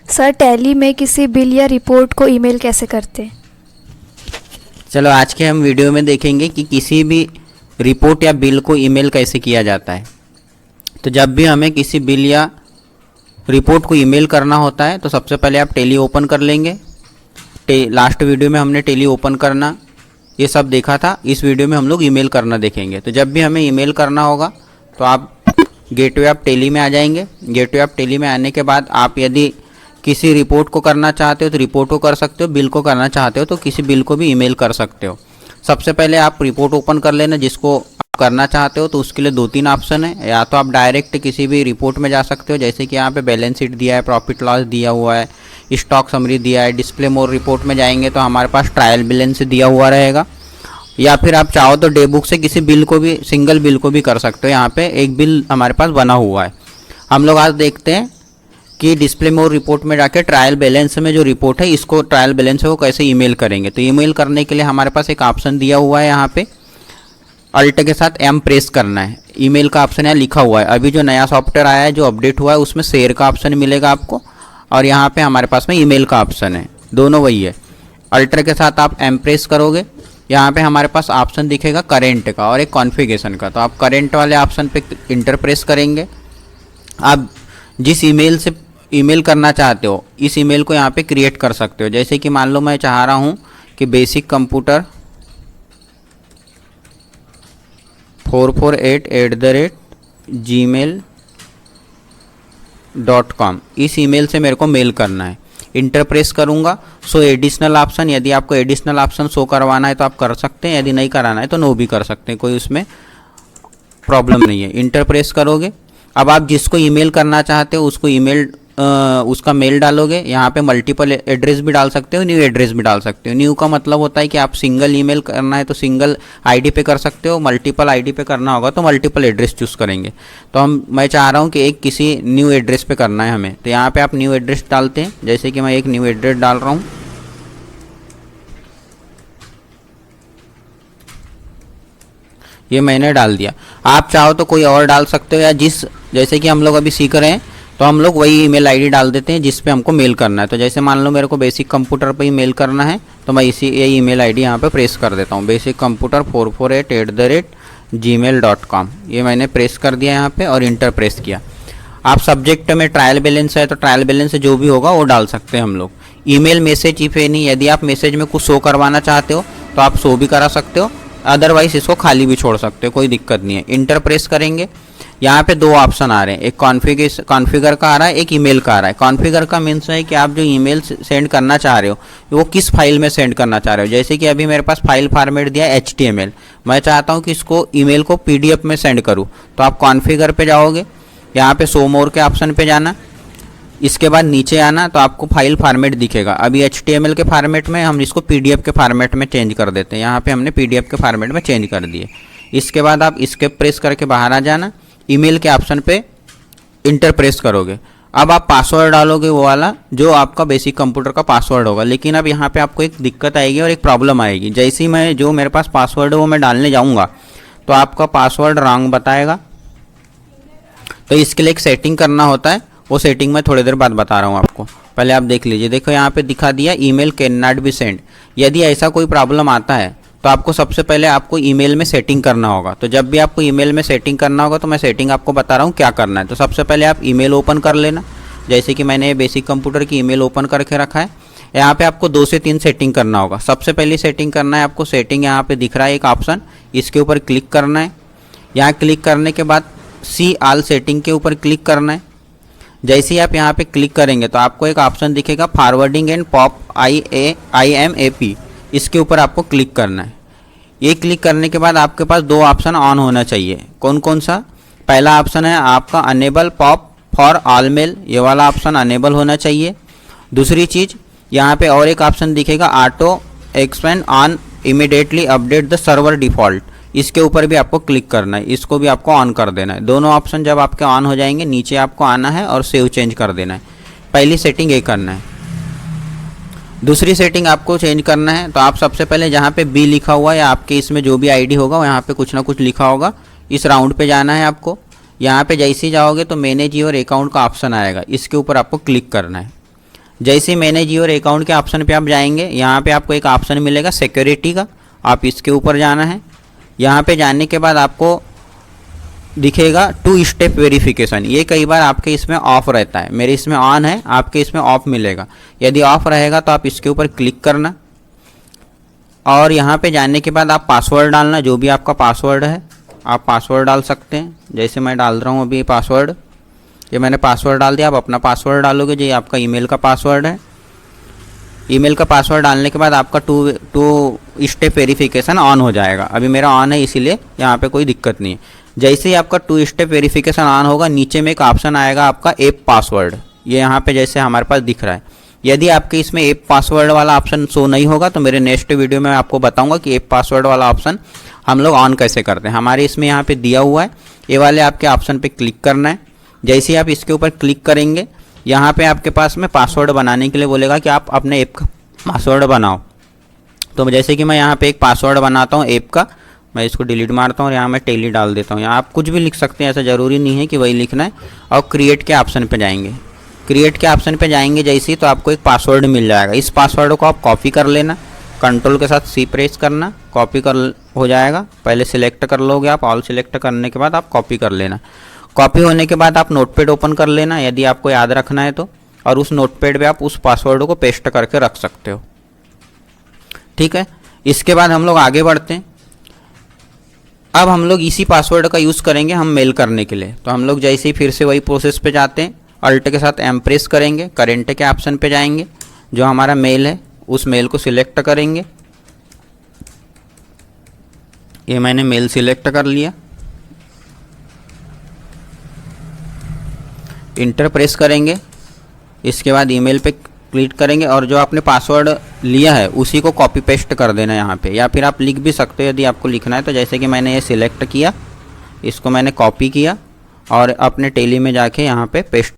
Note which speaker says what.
Speaker 1: Sir tally में किसी bill या रिपोर्ट को ईमेल कैसे करते हैं?
Speaker 2: चलो आज के हम वीडियो में देखेंगे कि किसी भी रिपोर्ट या बिल को ईमेल कैसे किया जाता है। तो जब भी हमें किसी बिल या रिपोर्ट को ईमेल करना होता है तो सबसे पहले आप टैली ओपन कर लेंगे। लास्ट वीडियो में हमने टैली ओपन करना ये सब देखा था, इस वीडियो में हम लोग ईमेल करना देखेंगे। तो जब भी हमें ईमेल करना होगा तो आप गेटवे ऑफ टैली में आ जाएंगे। गेटवे ऑफ टैली में आने के बाद आप यदि किसी रिपोर्ट को करना चाहते हो तो रिपोर्ट को कर सकते हो, बिल को करना चाहते हो तो किसी बिल को भी ईमेल कर सकते हो। सबसे पहले आप रिपोर्ट ओपन कर लेना जिसको आप करना चाहते हो। तो उसके लिए 2-3 ऑप्शन है, या तो आप डायरेक्ट किसी भी रिपोर्ट में जा सकते हो, जैसे कि यहाँ पे बैलेंस शीट दिया है, प्रॉफिट लॉस दिया हुआ है, स्टॉक समरी दिया है। डिस्प्ले मोर रिपोर्ट में जाएंगे तो हमारे पास ट्रायल बैलेंस दिया हुआ रहेगा, या फिर आप चाहो तो डे बुक से किसी बिल को भी, सिंगल बिल को भी कर सकते हो। यहाँ पे एक बिल हमारे पास बना हुआ है। हम लोग आज देखते हैं कि डिस्प्ले मोर रिपोर्ट में जाके ट्रायल बैलेंस में जो रिपोर्ट है, इसको ट्रायल बैलेंस है वो कैसे ईमेल करेंगे। तो ईमेल करने के लिए हमारे पास एक ऑप्शन दिया हुआ है, यहाँ पे अल्ट के साथ एम प्रेस करना है। ईमेल का ऑप्शन यहाँ लिखा हुआ है। अभी जो नया सॉफ्टवेयर आया है, जो अपडेट हुआ है, उसमें शेयर का ऑप्शन मिलेगा आपको, और यहाँ पे हमारे पास में ईमेल का ऑप्शन है, दोनों वही है। अल्टर के साथ आप एम प्रेस करोगे, यहाँ पे हमारे पास ऑप्शन दिखेगा करेंट का और एक कॉन्फ़िगरेशन का। तो आप करेंट वाले ऑप्शन पे इंटर प्रेस करेंगे। आप जिस ईमेल से ईमेल करना चाहते हो इस ईमेल को यहाँ पे क्रिएट कर सकते हो। जैसे कि मान लो मैं चाह रहा हूँ कि बेसिक कंप्यूटर 448@gmail.com इस ईमेल से मेरे को मेल करना है। इंटर प्रेस करूँगा, सो एडिशनल ऑप्शन, यदि आपको एडिशनल ऑप्शन शो करवाना है तो आप कर सकते हैं, यदि नहीं कराना है तो नो भी कर सकते हैं, कोई उसमें प्रॉब्लम नहीं है। इंटर प्रेस करोगे, अब आप जिसको ईमेल करना चाहते हो उसको ईमेल उसका मेल डालोगे। यहाँ पे मल्टीपल एड्रेस भी डाल सकते हो, न्यू एड्रेस भी डाल सकते हो। न्यू का मतलब होता है कि आप सिंगल ईमेल करना है तो सिंगल आईडी पे कर सकते हो, मल्टीपल आईडी पे करना होगा तो मल्टीपल एड्रेस चूज़ करेंगे। तो मैं चाह रहा हूँ कि एक किसी न्यू एड्रेस पे करना है हमें, तो यहाँ पे आप न्यू एड्रेस डालते हैं। जैसे कि मैं एक न्यू एड्रेस डाल रहा हूँ, ये मैंने डाल दिया। आप चाहो तो कोई और डाल सकते हो, या जैसे कि हम लोग अभी सीख रहे हैं तो हम लोग वही ईमेल आईडी डाल देते हैं जिस पे हमको मेल करना है। तो जैसे मान लो मेरे को बेसिक कंप्यूटर पे ही मेल करना है तो मैं ये ईमेल आईडी यहाँ पे प्रेस कर देता हूँ, basiccomputer448@gmail.com। ये मैंने प्रेस कर दिया यहाँ पे और इंटर प्रेस किया। आप सब्जेक्ट में ट्रायल बैलेंस है तो ट्रायल बैलेंस से जो भी होगा वो डाल सकते हैं हम लोग। ईमेल मैसेज इफ एनी, यदि आप मैसेज में कुछ शो करवाना चाहते हो तो आप शो भी करा सकते हो, अदरवाइज इसको खाली भी छोड़ सकते हो, कोई दिक्कत नहीं है। इंटर प्रेस करेंगे, यहाँ पे 2 ऑप्शन आ रहे हैं, एक कॉन्फ़िगर का आ रहा है, एक ईमेल का आ रहा है। कॉन्फ़िगर का मीन्स है कि आप जो ईमेल सेंड करना चाह रहे हो वो किस फाइल में सेंड करना चाह रहे हो। जैसे कि अभी मेरे पास फाइल फॉर्मेट दिया है HTML, मैं चाहता हूँ कि इसको ईमेल को PDF में सेंड करूँ। तो आप कॉन्फ़िगर पे जाओगे, यहाँ पे शो मोर के ऑप्शन पे जाना, इसके बाद नीचे आना तो आपको फाइल फॉर्मेट दिखेगा। अभी HTML के फॉर्मेट में हम इसको PDF के फॉर्मेट में चेंज कर देते हैं। यहाँ पे हमने PDF के फॉर्मेट में चेंज कर दिए। इसके बाद आप इसके प्रेस करके बाहर आ जाना, ईमेल के ऑप्शन पे इंटर प्रेस करोगे। अब आप पासवर्ड डालोगे वो वाला जो आपका बेसिक कंप्यूटर का पासवर्ड होगा। लेकिन अब यहाँ पे आपको एक दिक्कत आएगी और एक प्रॉब्लम आएगी। जैसे ही मैं जो मेरे पास पासवर्ड है वो मैं डालने जाऊँगा तो आपका पासवर्ड रॉन्ग बताएगा। तो इसके लिए एक सेटिंग करना होता है, वो सेटिंग मैं थोड़ी देर बाद बता रहा हूँ आपको, पहले आप देख लीजिए। देखो यहाँ पे दिखा दिया email can not be send. यदि ऐसा कोई प्रॉब्लम आता है तो आपको सबसे पहले आपको ईमेल में सेटिंग करना होगा। तो जब भी आपको ईमेल में सेटिंग करना होगा तो मैं सेटिंग आपको बता रहा हूँ क्या करना है। तो सबसे पहले आप ईमेल ओपन कर लेना, जैसे कि मैंने बेसिक कंप्यूटर की ईमेल ओपन करके रखा है। यहाँ पे आपको 2 से 3 सेटिंग करना होगा। सबसे पहली सेटिंग करना है आपको, सेटिंग यहाँ पे दिख रहा है एक ऑप्शन, इसके ऊपर क्लिक करना है। यहाँ क्लिक करने के बाद सी ऑल सेटिंग के ऊपर क्लिक करना है। जैसे ही आप यहाँ पे क्लिक करेंगे तो आपको एक ऑप्शन दिखेगा फॉरवर्डिंग एंड पॉप IMAP, इसके ऊपर आपको क्लिक करना है। ये क्लिक करने के बाद आपके पास 2 ऑप्शन ऑन होना चाहिए। कौन कौन सा? पहला ऑप्शन है आपका enable pop for all mail, ये वाला ऑप्शन अनेबल होना चाहिए। दूसरी चीज़ यहाँ पे और एक ऑप्शन दिखेगा auto expand on immediately update the server default, इसके ऊपर भी आपको क्लिक करना है, इसको भी आपको ऑन कर देना है। दोनों ऑप्शन जब आपके ऑन हो जाएंगे नीचे आपको आना है और सेव चेंज कर देना है। पहली सेटिंग ये करना है। दूसरी सेटिंग आपको चेंज करना है तो आप सबसे पहले जहाँ पे बी लिखा हुआ है या आपके इसमें जो भी आईडी होगा वहाँ पे कुछ ना कुछ लिखा होगा, इस राउंड पे जाना है आपको। यहाँ पे जैसे ही जाओगे तो मैनेज योर अकाउंट का ऑप्शन आएगा, इसके ऊपर आपको क्लिक करना है। जैसे मैनेज योर अकाउंट के ऑप्शन पे आप जाएंगे, यहाँ पे आपको एक ऑप्शन मिलेगा सिक्योरिटी का, आप इसके ऊपर जाना है। यहाँ पे जाने के बाद आपको दिखेगा 2 स्टेप वेरिफिकेशन। ये कई बार आपके इसमें ऑफ रहता है, मेरे इसमें ऑन है, आपके इसमें ऑफ मिलेगा। यदि ऑफ रहेगा तो आप इसके ऊपर क्लिक करना और यहाँ पे जाने के बाद आप पासवर्ड डालना, जो भी आपका पासवर्ड है आप पासवर्ड डाल सकते हैं। जैसे मैं डाल रहा हूँ अभी पासवर्ड, ये मैंने पासवर्ड डाल दिया। आप अपना पासवर्ड डालोगे, जो ये आपका ईमेल का पासवर्ड है। ईमेल का पासवर्ड डालने के बाद आपका 2 स्टेप वेरिफिकेशन ऑन हो जाएगा। अभी मेरा ऑन है इसीलिए यहाँ पे कोई दिक्कत नहीं है। जैसे ही आपका 2 स्टेप वेरिफिकेशन ऑन होगा, नीचे में एक ऑप्शन आएगा आपका ऐप पासवर्ड, ये यहाँ पे जैसे हमारे पास दिख रहा है। यदि आपके इसमें ऐप पासवर्ड वाला ऑप्शन शो नहीं होगा तो मेरे नेक्स्ट वीडियो में आपको बताऊंगा कि ऐप पासवर्ड वाला ऑप्शन हम लोग ऑन कैसे करते हैं। हमारे इसमें यहाँ पे दिया हुआ है, ये वाले आपके ऑप्शन पे क्लिक करना है। जैसे ही आप इसके ऊपर क्लिक करेंगे, यहाँ पे आपके पास में पासवर्ड बनाने के लिए बोलेगा कि आप अपने ऐप का पासवर्ड बनाओ। तो जैसे कि मैं यहाँ पे एक पासवर्ड बनाता हूँ ऐप का, मैं इसको डिलीट मारता हूँ और यहाँ मैं टेली डाल देता हूँ। यहाँ आप कुछ भी लिख सकते हैं, ऐसा ज़रूरी नहीं है कि वही लिखना है। और क्रिएट के ऑप्शन पे जाएंगे, क्रिएट के ऑप्शन पे जाएंगे जैसे ही, तो आपको एक पासवर्ड मिल जाएगा। इस पासवर्ड को आप कॉपी कर लेना, कंट्रोल के साथ C प्रेस करना, कॉपी कर हो जाएगा। पहले सिलेक्ट कर लोगे आप, ऑल सिलेक्ट करने के बाद आप कॉपी कर लेना। कॉपी होने के बाद आप नोटपैड ओपन कर लेना यदि आपको याद रखना है तो, और उस नोटपैड पे आप उस पासवर्ड को पेस्ट करके रख सकते हो। ठीक है, इसके बाद हम लोग आगे बढ़ते हैं। अब हम लोग इसी पासवर्ड का यूज़ करेंगे हम मेल करने के लिए। तो हम लोग जैसे ही फिर से वही प्रोसेस पे जाते हैं, अल्ट के साथ M प्रेस करेंगे, करेंट के ऑप्शन पे जाएंगे, जो हमारा मेल है उस मेल को सिलेक्ट करेंगे। ये मैंने मेल सिलेक्ट कर लिया, इंटर प्रेस करेंगे। इसके बाद ईमेल पे क्लिक करेंगे और जो आपने पासवर्ड लिया है उसी को कॉपी पेस्ट कर देना यहाँ पे, या फिर आप लिख भी सकते हो यदि आपको लिखना है तो। जैसे कि मैंने ये सिलेक्ट किया, इसको मैंने कॉपी किया और अपने टेली में जाके यहाँ पे पेस्ट